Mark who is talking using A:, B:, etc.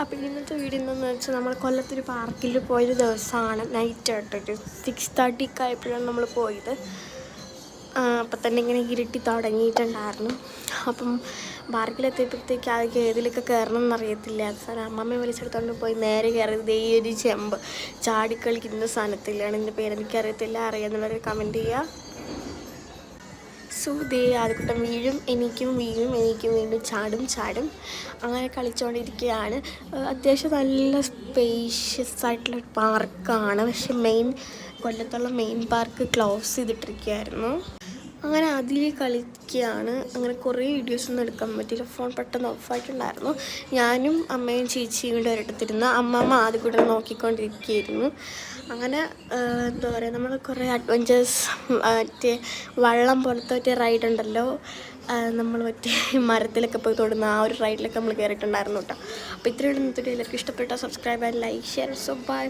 A: അപ്പോൾ ഇന്നത്തെ വീഡിയോ എന്താണെന്ന് വെച്ചാൽ നമ്മൾ കൊല്ലത്തൊരു പാർക്കിൽ പോയൊരു ദിവസമാണ്. നൈറ്റായിട്ടൊരു 6:30 ആയപ്പോഴാണ് നമ്മൾ പോയത്. അപ്പം തന്നെ ഇങ്ങനെ ഇരുട്ടി തുടങ്ങിയിട്ടുണ്ടായിരുന്നു. അപ്പം പാർക്കിലെത്തിയപ്പോഴത്തേക്ക് ആദ്യം ഏതിലൊക്കെ കയറണം എന്നറിയത്തില്ല. അവസാനം അമ്മമ്മയെ വിളിച്ചെടുത്തോണ്ട് പോയി നേരെ കയറിയത് ഈ ഒരു ചെമ്പ് ചാടിക്കളിക്കുന്ന സാധനത്തിലാണ്. എൻ്റെ പേരെനിക്കറിയത്തില്ല, അറിയാമെന്നുള്ളവർ കമൻറ്റ് ചെയ്യുക. ദേ ആദ്യക്കൂട്ടം വീഴും, എനിക്കും വീണ്ടും ചാടും. അങ്ങനെ കളിച്ചുകൊണ്ടിരിക്കുകയാണ്. അത്യാവശ്യം നല്ല സ്പേഷ്യസ് ആയിട്ടുള്ളൊരു പാർക്കാണ്. പക്ഷെ കൊല്ലത്തുള്ള മെയിൻ പാർക്ക് ക്ലോസ് ചെയ്തിട്ടിരിക്കുകയായിരുന്നു. അങ്ങനെ അതിൽ കളിക്കുകയാണ്. അങ്ങനെ കുറേ വീഡിയോസൊന്നും എടുക്കാൻ പറ്റില്ല, ഫോൺ പെട്ടെന്ന് ഓഫായിട്ടുണ്ടായിരുന്നു. ഞാനും അമ്മയും ചേച്ചിയും കൂടെ ഒരിടത്തിരുന്ന് അമ്മമ്മ ആദ്യം കൂടെ നോക്കിക്കൊണ്ടിരിക്കുകയായിരുന്നു. അങ്ങനെ എന്താ പറയുക, നമ്മൾ കുറേ അഡ്വഞ്ചേഴ്സ്, മറ്റേ വള്ളം പോലത്തെ മറ്റേ റൈഡ് ഉണ്ടല്ലോ, നമ്മൾ മറ്റേ മരത്തിലൊക്കെ പോയി തൊടുന്ന ആ ഒരു റൈഡിലൊക്കെ നമ്മൾ കയറിയിട്ടുണ്ടായിരുന്നു കേട്ടോ. അപ്പോൾ ഇത്രയും ഇന്നത്തെ എല്ലാവർക്കും ഇഷ്ടപ്പെട്ട subscribe and like share. So by.